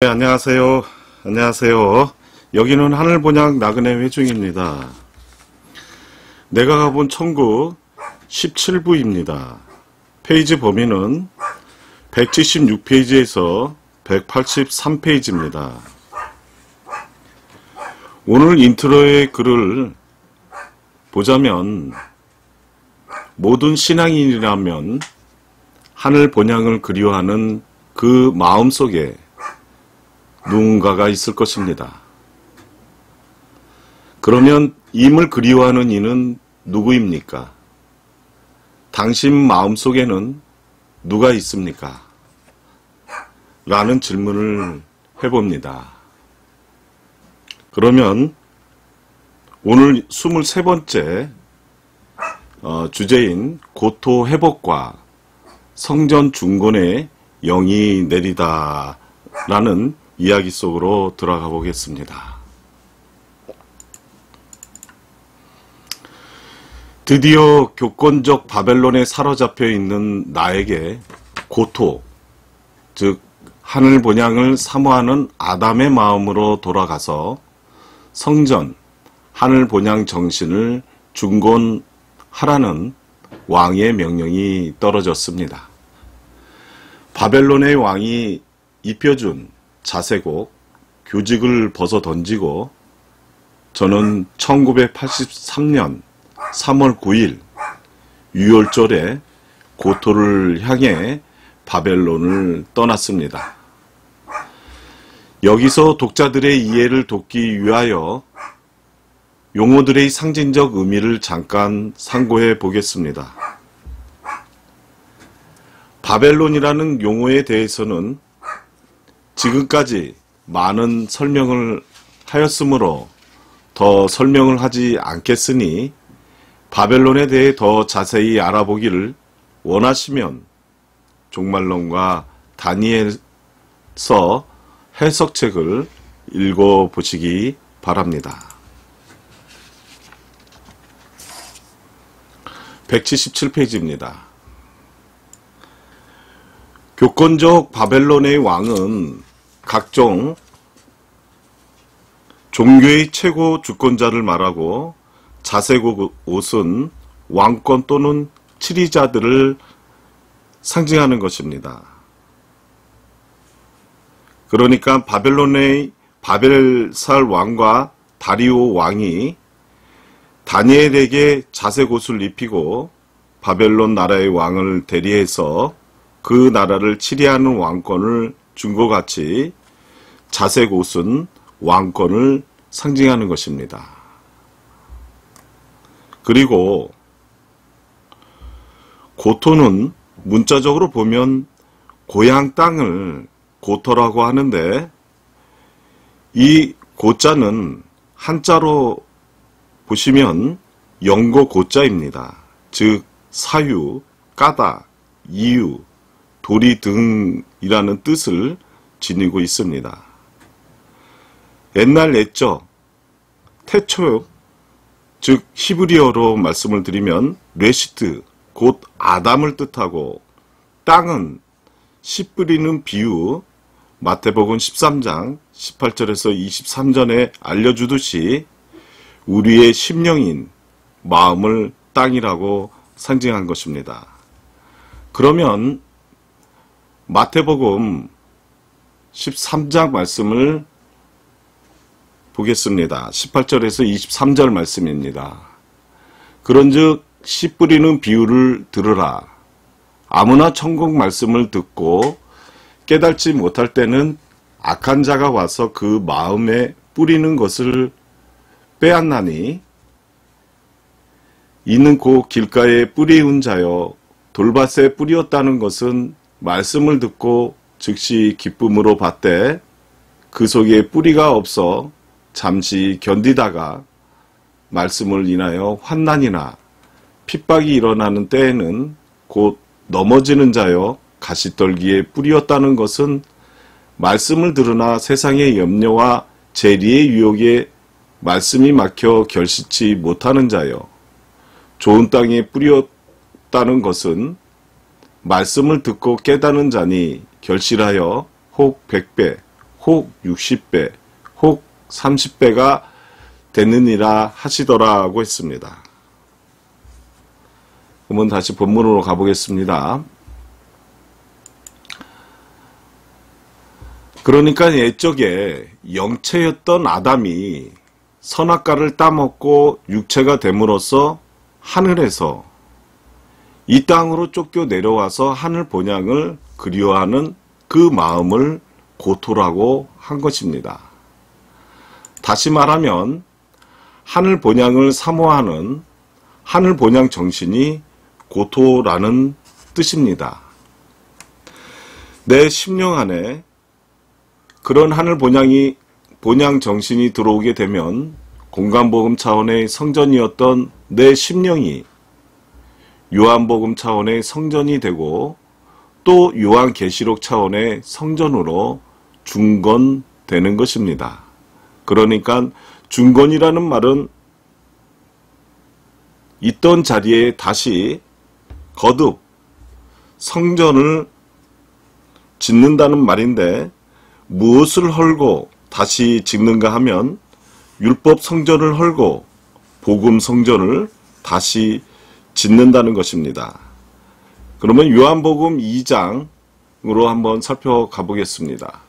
네, 안녕하세요. 안녕하세요. 여기는 하늘본향 나그네 회중입니다. 내가 가본 천국 17부입니다. 페이지 범위는 176페이지에서 183페이지입니다. 오늘 인트로의 글을 보자면, 모든 신앙인이라면 하늘본향을 그리워하는 그 마음속에 누군가가 있을 것입니다. 그러면 임을 그리워하는 이는 누구입니까? 당신 마음속에는 누가 있습니까? 라는 질문을 해봅니다. 그러면 오늘 23번째 주제인 고토 회복과 성전 중건의 영이 내리다 라는 이야기 속으로 들어가 보겠습니다. 드디어 교권적 바벨론에 사로잡혀 있는 나에게 고토, 즉 하늘본향을 사모하는 아담의 마음으로 돌아가서 성전, 하늘본향 정신을 중건하라는 왕의 명령이 떨어졌습니다. 바벨론의 왕이 입혀준 자세곡, 교직을 벗어 던지고 저는 1983년 3월 9일 유월절에 고토를 향해 바벨론을 떠났습니다. 여기서 독자들의 이해를 돕기 위하여 용어들의 상징적 의미를 잠깐 상고해 보겠습니다. 바벨론이라는 용어에 대해서는 지금까지 많은 설명을 하였으므로 더 설명을 하지 않겠으니 바벨론에 대해 더 자세히 알아보기를 원하시면 종말론과 다니엘서 해석책을 읽어보시기 바랍니다. 177페이지입니다. 교권적 바벨론의 왕은 각종 종교의 최고 주권자를 말하고 자세곡 옷은 왕권 또는 치리자들을 상징하는 것입니다. 그러니까 바벨론의 바벨살 왕과 다리오 왕이 다니엘에게 자색옷을 입히고 바벨론 나라의 왕을 대리해서 그 나라를 치리하는 왕권을 준 것 같이 자색옷은 왕권을 상징하는 것입니다. 그리고 고토는 문자적으로 보면 고향 땅을 고토라고 하는데 이 고자는 한자로 보시면 영고 고자입니다. 즉 사유, 까다, 이유, 도리 등이라는 뜻을 지니고 있습니다. 옛날 옛적, 태초, 즉 히브리어로 말씀을 드리면 레시트, 곧 아담을 뜻하고 땅은 씨 뿌리는 비유, 마태복음 13장 18절에서 23절에 알려주듯이 우리의 심령인 마음을 땅이라고 상징한 것입니다. 그러면 마태복음 13장 말씀을 보겠습니다. 18절에서 23절 말씀입니다. 그런즉 씨 뿌리는 비유를 들으라. 아무나 천국 말씀을 듣고 깨달지 못할 때는 악한 자가 와서 그 마음에 뿌리는 것을 빼앗나니 이는 곧 길가에 뿌리운 자여 돌밭에 뿌리었다는 것은 말씀을 듣고 즉시 기쁨으로 받되 그 속에 뿌리가 없어 잠시 견디다가 말씀을 인하여 환난이나 핍박이 일어나는 때에는 곧 넘어지는 자여 가시떨기에 뿌리었다는 것은 말씀을 들으나 세상의 염려와 재리의 유혹에 말씀이 막혀 결실치 못하는 자여 좋은 땅에 뿌리었다는 것은 말씀을 듣고 깨닫는 자니 결실하여 혹 100배 혹 60배, 혹 30배가 되느니라 하시더라고 했습니다. 그러면 다시 본문으로 가보겠습니다. 그러니까 옛적에 영체였던 아담이 선악과를 따먹고 육체가 됨으로써 하늘에서 이 땅으로 쫓겨 내려와서 하늘 본향을 그리워하는 그 마음을 고토라고 한 것입니다. 다시 말하면 하늘 본향을 사모하는 하늘 본향 정신이 고토라는 뜻입니다. 내 심령 안에 그런 하늘 본향 정신이 들어오게 되면 공간복음 차원의 성전이었던 내 심령이 요한복음 차원의 성전이 되고 또 요한계시록 차원의 성전으로 중건되는 것입니다. 그러니까 중건이라는 말은 있던 자리에 다시 거듭 성전을 짓는다는 말인데 무엇을 헐고 다시 짓는가 하면 율법 성전을 헐고 복음 성전을 다시 짓는다는 것입니다. 그러면 요한복음 2장으로 한번 살펴가 보겠습니다.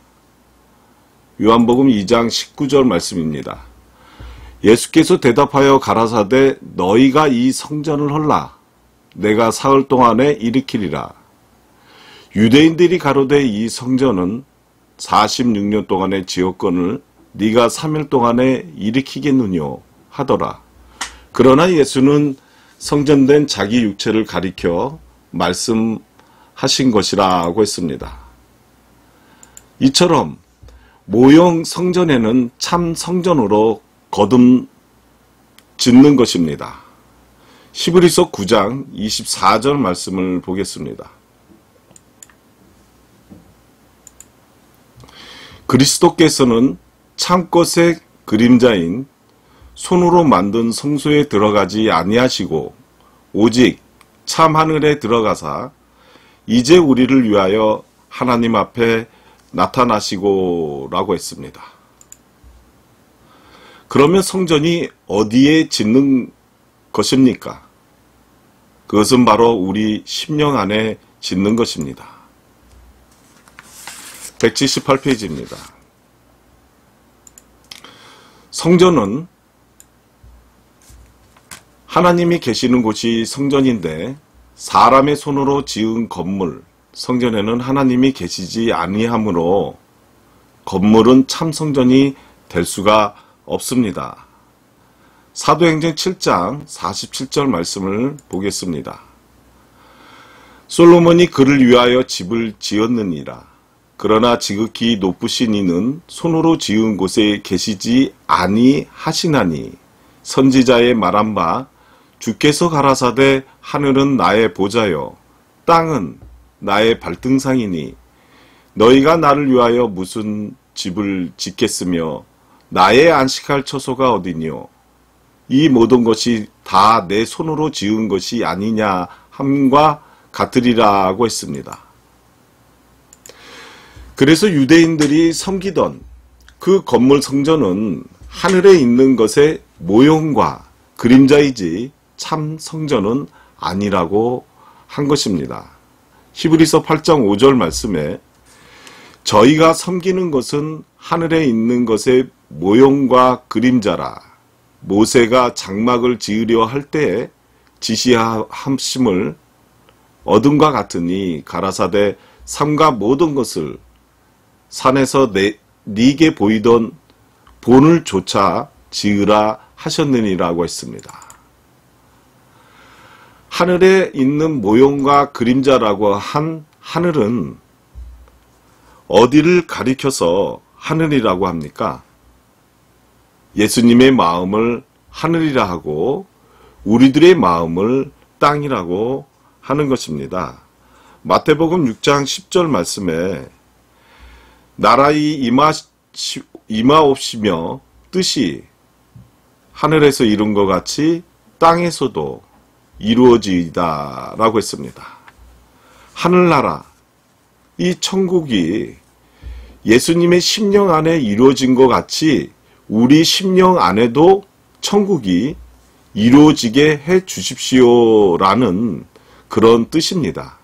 요한복음 2장 19절 말씀입니다. 예수께서 대답하여 가라사대 너희가 이 성전을 헐라 내가 사흘 동안에 일으키리라. 유대인들이 가로되 이 성전은 46년 동안의 지역권을 네가 3일 동안에 일으키겠느뇨 하더라. 그러나 예수는 성전된 자기 육체를 가리켜 말씀하신 것이라고 했습니다. 이처럼 모형 성전에는 참 성전으로 거듭 짓는 것입니다. 히브리서 9장 24절 말씀을 보겠습니다. 그리스도께서는 참것의 그림자인 손으로 만든 성소에 들어가지 아니하시고 오직 참 하늘에 들어가사 이제 우리를 위하여 하나님 앞에 나타나시고 라고 했습니다. 그러면 성전이 어디에 짓는 것입니까? 그것은 바로 우리 심령 안에 짓는 것입니다. 178페이지입니다. 성전은 하나님이 계시는 곳이 성전인데 사람의 손으로 지은 건물, 성전에는 하나님이 계시지 아니하므로 건물은 참 성전이 될 수가 없습니다. 사도행전 7장 47절 말씀을 보겠습니다. 솔로몬이 그를 위하여 집을 지었느니라. 그러나 지극히 높으신 이는 손으로 지은 곳에 계시지 아니하시나니 선지자의 말한 바 주께서 가라사대 하늘은 나의 보좌요 땅은 나의 발등상이니 너희가 나를 위하여 무슨 집을 짓겠으며 나의 안식할 처소가 어디뇨 이 모든 것이 다 내 손으로 지은 것이 아니냐 함과 같으리라고 했습니다. 그래서 유대인들이 섬기던 그 건물 성전은 하늘에 있는 것의 모형과 그림자이지 참 성전은 아니라고 한 것입니다. 히브리서 8장 5절 말씀에 저희가 섬기는 것은 하늘에 있는 것의 모형과 그림자라 모세가 장막을 지으려 할 때에 지시함심을 얻음과 같으니 가라사대 삼가 모든 것을 산에서 네게 보이던 본을 조차 지으라 하셨느니라고 했습니다. 하늘에 있는 모형과 그림자라고 한 하늘은 어디를 가리켜서 하늘이라고 합니까? 예수님의 마음을 하늘이라 하고 우리들의 마음을 땅이라고 하는 것입니다. 마태복음 6장 10절 말씀에 나라의 임하옵시며 뜻이 하늘에서 이룬 것 같이 땅에서도 이루어지이다 라고 했습니다. 하늘나라, 이 천국이 예수님의 심령 안에 이루어진 것 같이 우리 심령 안에도 천국이 이루어지게 해 주십시오라는 그런 뜻입니다.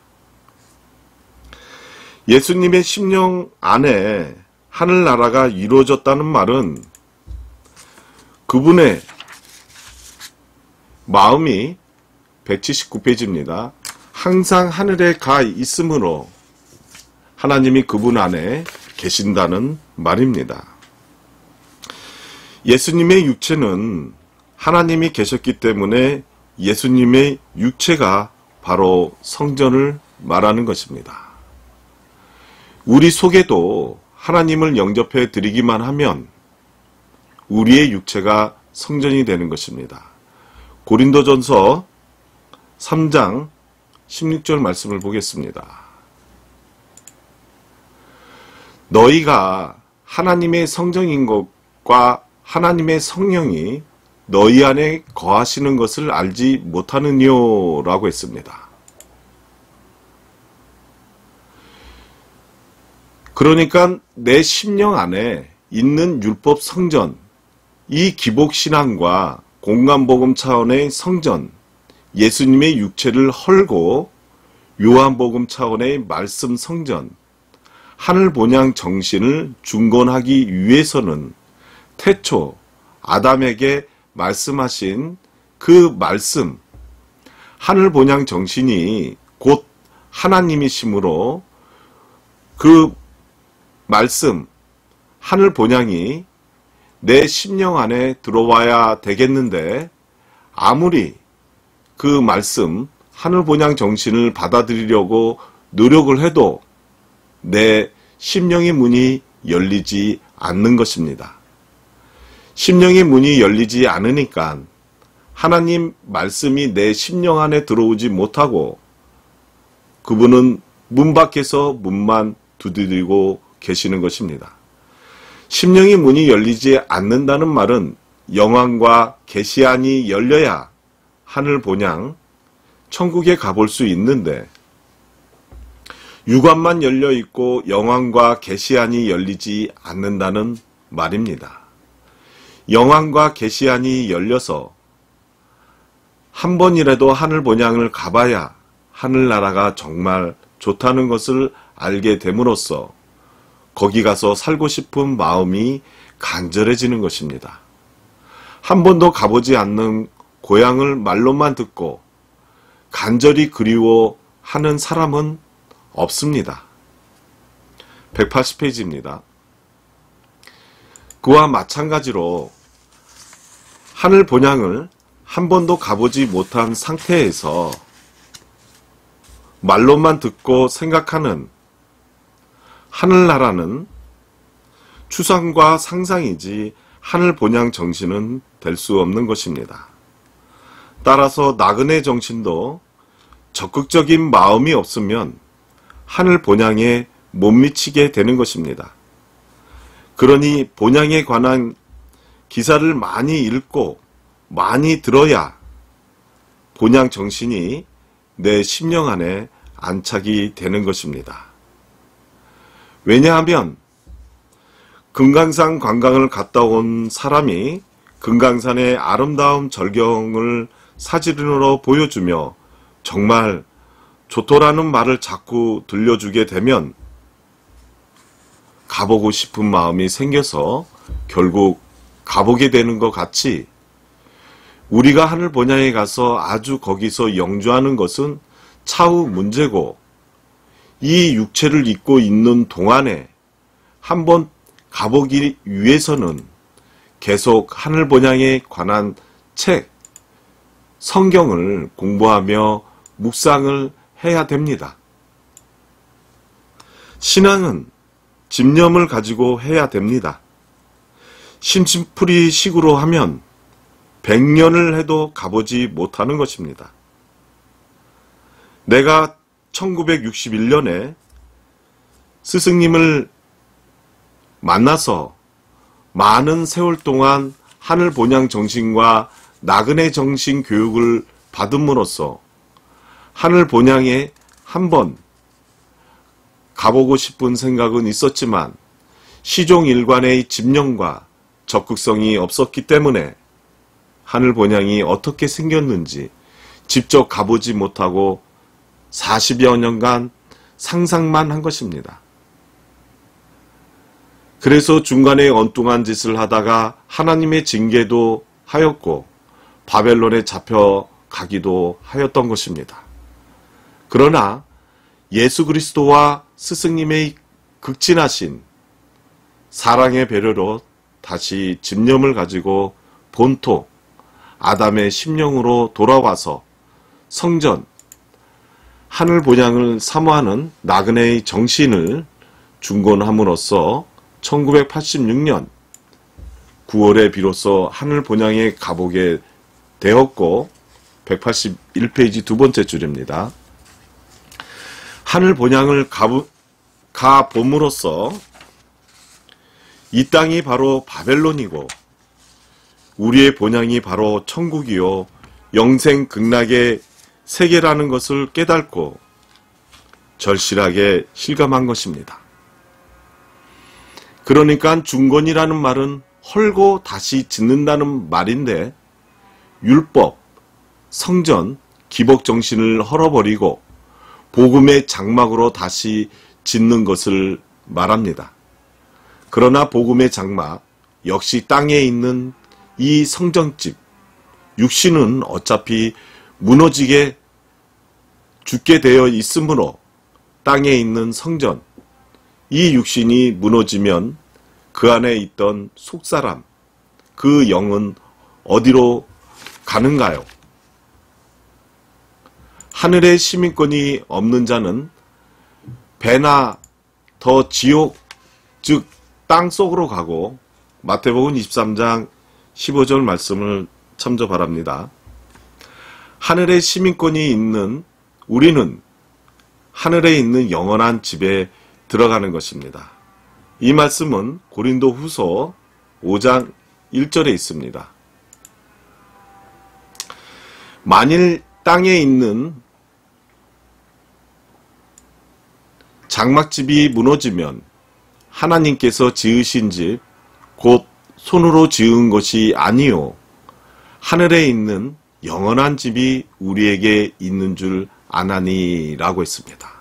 예수님의 심령 안에 하늘나라가 이루어졌다는 말은 그분의 마음이 179페이지입니다. 항상 하늘에 가 있으므로 하나님이 그분 안에 계신다는 말입니다. 예수님의 육체는 하나님이 계셨기 때문에 예수님의 육체가 바로 성전을 말하는 것입니다. 우리 속에도 하나님을 영접해 드리기만 하면 우리의 육체가 성전이 되는 것입니다. 고린도전서 3장 16절 말씀을 보겠습니다. 너희가 하나님의 성전인 것과 하나님의 성령이 너희 안에 거하시는 것을 알지 못하느뇨 라고 했습니다. 그러니까 내 심령 안에 있는 율법 성전, 이 기복신앙과 공간복음 차원의 성전, 예수님의 육체를 헐고 요한복음 차원의 말씀 성전, 하늘본향 정신을 중건하기 위해서는 태초 아담에게 말씀하신 그 말씀, 하늘본향 정신이 곧 하나님이시므로 그 말씀, 하늘본향이 내 심령 안에 들어와야 되겠는데 아무리 그 말씀, 하늘본향 정신을 받아들이려고 노력을 해도 내 심령의 문이 열리지 않는 것입니다. 심령의 문이 열리지 않으니까 하나님 말씀이 내 심령 안에 들어오지 못하고 그분은 문 밖에서 문만 두드리고 계시는 것입니다. 심령의 문이 열리지 않는다는 말은 영안과 계시안이 열려야 하늘 본향, 천국에 가볼 수 있는데 육안만 열려 있고 영안과 계시안이 열리지 않는다는 말입니다. 영안과 계시안이 열려서 한 번이라도 하늘 본향을 가봐야 하늘나라가 정말 좋다는 것을 알게 됨으로써 거기 가서 살고 싶은 마음이 간절해지는 것입니다. 한 번도 가보지 않는 고향을 말로만 듣고 간절히 그리워하는 사람은 없습니다. 180페이지입니다. 그와 마찬가지로 하늘 본향을 한 번도 가보지 못한 상태에서 말로만 듣고 생각하는 하늘나라는 추상과 상상이지 하늘 본향 정신은 될 수 없는 것입니다. 따라서 나그네 정신도 적극적인 마음이 없으면 하늘 본향에 못 미치게 되는 것입니다. 그러니 본향에 관한 기사를 많이 읽고 많이 들어야 본향 정신이 내 심령 안에 안착이 되는 것입니다. 왜냐하면 금강산 관광을 갔다 온 사람이 금강산의 아름다운 절경을 사진으로 보여주며 정말 좋더라는 말을 자꾸 들려주게 되면 가보고 싶은 마음이 생겨서 결국 가보게 되는 것 같이 우리가 하늘 본향에 가서 아주 거기서 영주하는 것은 차후 문제고 이 육체를 입고 있는 동안에 한번 가보기 위해서는 계속 하늘 본향에 관한 책, 성경을 공부하며 묵상을 해야 됩니다. 신앙은 집념을 가지고 해야 됩니다. 심심풀이 식으로 하면 100년을 해도 가보지 못하는 것입니다. 내가 1961년에 스승님을 만나서 많은 세월 동안 하늘 본향 정신과 나그네 정신 교육을 받음으로써 하늘 본향에 한번 가보고 싶은 생각은 있었지만 시종 일관의 집념과 적극성이 없었기 때문에 하늘 본향이 어떻게 생겼는지 직접 가보지 못하고 40여 년간 상상만 한 것입니다. 그래서 중간에 엉뚱한 짓을 하다가 하나님의 징계도 하였고 바벨론에 잡혀가기도 하였던 것입니다. 그러나 예수 그리스도와 스승님의 극진하신 사랑의 배려로 다시 집념을 가지고 본토 아담의 심령으로 돌아와서 성전 하늘 본향을 사모하는 나그네의 정신을 중건함으로써 1986년 9월에 비로소 하늘 본향에 가보게 되었고 181페이지 두 번째 줄입니다. 하늘 본향을 가봄으로써 이 땅이 바로 바벨론이고 우리의 본향이 바로 천국이요 영생 극락의 세계라는 것을 깨닫고 절실하게 실감한 것입니다. 그러니까 중건이라는 말은 헐고 다시 짓는다는 말인데 율법, 성전, 기복정신을 헐어버리고 복음의 장막으로 다시 짓는 것을 말합니다. 그러나 복음의 장막, 역시 땅에 있는 이 성전집, 육신은 어차피 무너지게 죽게 되어 있으므로 땅에 있는 성전, 이 육신이 무너지면 그 안에 있던 속사람, 그 영은 어디로 가는가요? 하늘의 시민권이 없는 자는 배나 더 지옥, 즉 땅 속으로 가고 마태복음 23장 15절 말씀을 참조 바랍니다. 하늘의 시민권이 있는 우리는 하늘에 있는 영원한 집에 들어가는 것입니다. 이 말씀은 고린도 후서 5장 1절에 있습니다. 만일 땅에 있는 장막집이 무너지면 하나님께서 지으신 집, 곧 손으로 지은 것이 아니요 하늘에 있는 영원한 집이 우리에게 있는 줄 아나니라고 했습니다.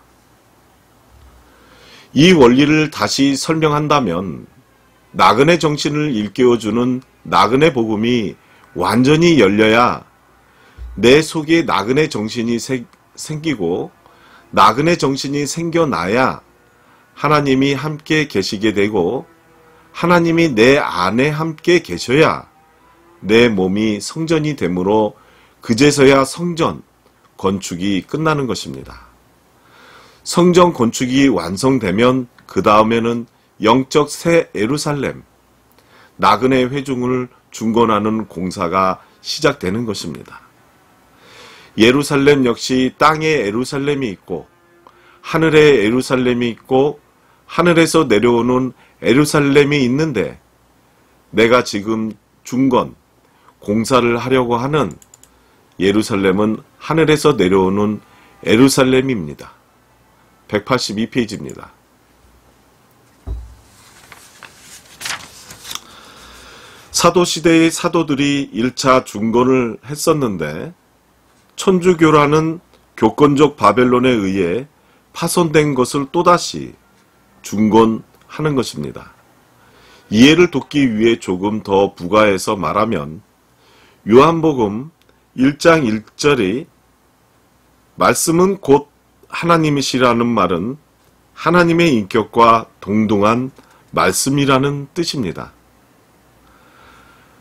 이 원리를 다시 설명한다면 나그네 정신을 일깨워주는 나그네 복음이 완전히 열려야 내 속에 나그네 정신이 생기고 나그네 정신이 생겨나야 하나님이 함께 계시게 되고 하나님이 내 안에 함께 계셔야 내 몸이 성전이 되므로 그제서야 성전 건축이 끝나는 것입니다. 성전 건축이 완성되면 그 다음에는 영적 새 예루살렘, 나그네 회중을 중건하는 공사가 시작되는 것입니다. 예루살렘 역시 땅에 예루살렘이 있고 하늘에 예루살렘이 있고 하늘에서 내려오는 예루살렘이 있는데 내가 지금 중건, 공사를 하려고 하는 예루살렘은 하늘에서 내려오는 예루살렘입니다. 182페이지입니다. 사도시대의 사도들이 1차 중건을 했었는데 천주교라는 교권적 바벨론에 의해 파손된 것을 또다시 중건하는 것입니다. 이해를 돕기 위해 조금 더 부가해서 말하면 요한복음 1장 1절이 말씀은 곧 하나님이시라는 말은 하나님의 인격과 동등한 말씀이라는 뜻입니다.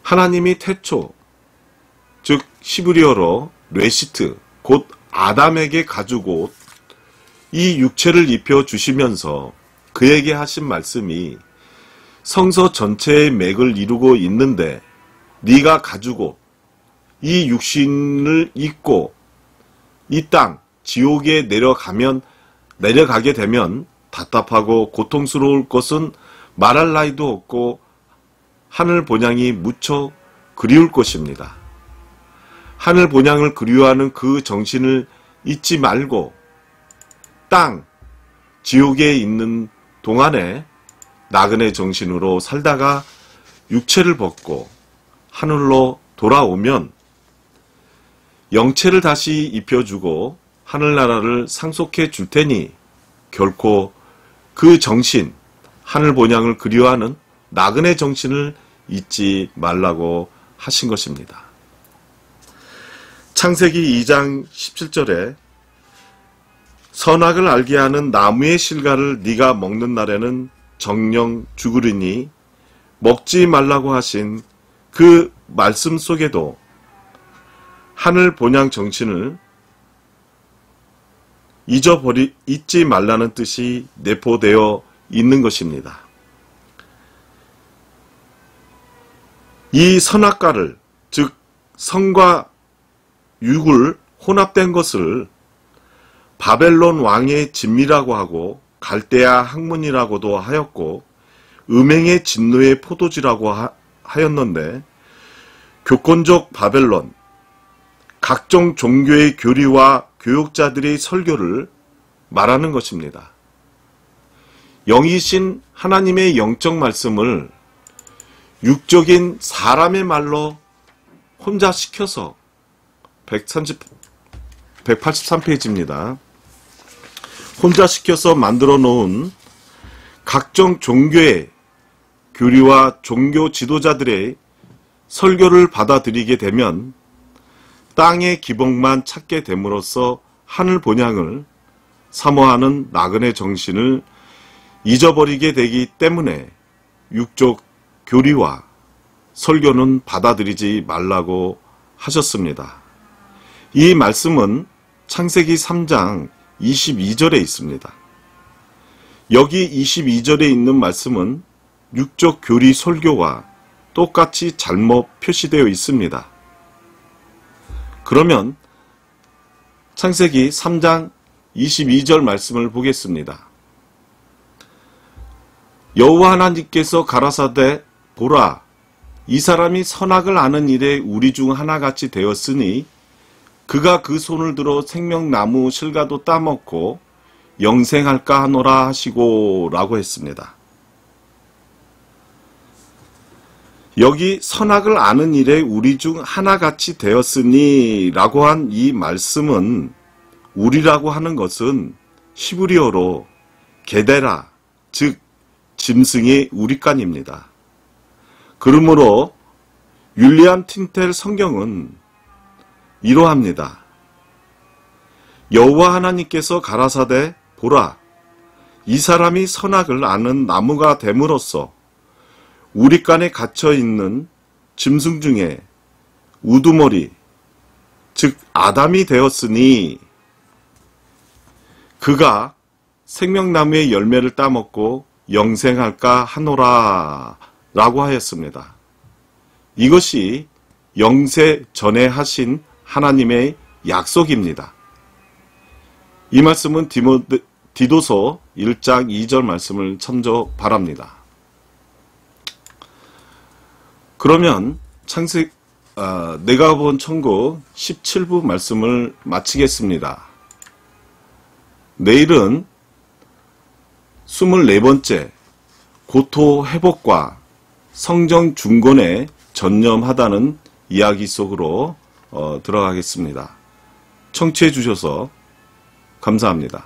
하나님이 태초, 즉 시브리어로 레시트, 곧 아담에게 가지고 이 육체를 입혀 주시면서 그에게 하신 말씀이 성서 전체의 맥을 이루고 있는데 네가 가지고 이 육신을 입고 이 땅, 지옥에 내려가게 되면 답답하고 고통스러울 것은 말할 나위도 없고 하늘 본향이 무척 그리울 것입니다. 하늘 본향을 그리워하는 그 정신을 잊지 말고 땅, 지옥에 있는 동안에 나그네 정신으로 살다가 육체를 벗고 하늘로 돌아오면 영체를 다시 입혀주고 하늘나라를 상속해 줄 테니 결코 그 정신, 하늘 본향을 그리워하는 나그네 정신을 잊지 말라고 하신 것입니다. 창세기 2장 17절에 선악을 알게 하는 나무의 실과를 네가 먹는 날에는 정령 죽으리니 먹지 말라고 하신 그 말씀 속에도 하늘 본향 정신을 잊지 말라는 뜻이 내포되어 있는 것입니다. 이 선악과를, 즉 성과 육을 혼합된 것을 바벨론 왕의 진미라고 하고 갈대아 학문이라고도 하였고 음행의 진노의 포도지라고 하였는데 교권적 바벨론, 각종 종교의 교리와 교육자들의 설교를 말하는 것입니다. 영이신 하나님의 영적 말씀을 육적인 사람의 말로 혼자 시켜서 183페이지입니다. 혼자 시켜서 만들어 놓은 각종 종교의 교리와 종교 지도자들의 설교를 받아들이게 되면 땅의 기복만 찾게 됨으로써 하늘 본향을 사모하는 나그네 정신을 잊어버리게 되기 때문에 육적 교리와 설교는 받아들이지 말라고 하셨습니다. 이 말씀은 창세기 3장 22절에 있습니다. 여기 22절에 있는 말씀은 육적 교리 설교와 똑같이 잘못 표시되어 있습니다. 그러면 창세기 3장 22절 말씀을 보겠습니다. 여호와 하나님께서 가라사대 보라, 이 사람이 선악을 아는 일에 우리 중 하나같이 되었으니 그가 그 손을 들어 생명나무 실과도 따먹고 영생할까 하노라 하시고 라고 했습니다. 여기 선악을 아는 일에 우리 중 하나같이 되었으니 라고 한 이 말씀은 우리라고 하는 것은 히브리어로 게데라, 즉 짐승의 우리간입니다. 그러므로 윌리엄 틴텔 성경은 이러합니다. 여호와 하나님께서 가라사대 보라, 이 사람이 선악을 아는 나무가 됨으로써 우리간에 갇혀있는 짐승 중에 우두머리, 즉 아담이 되었으니 그가 생명나무의 열매를 따먹고 영생할까 하노라 라고 하였습니다. 이것이 영세 전에 하신 하나님의 약속입니다. 이 말씀은 디도서 1장 2절 말씀을 참조 바랍니다. 그러면 내가 본 천국 17부 말씀을 마치겠습니다. 내일은 24번째 고토 회복과 성정 중건에 전념하다는 이야기 속으로 들어가겠습니다. 청취해 주셔서 감사합니다.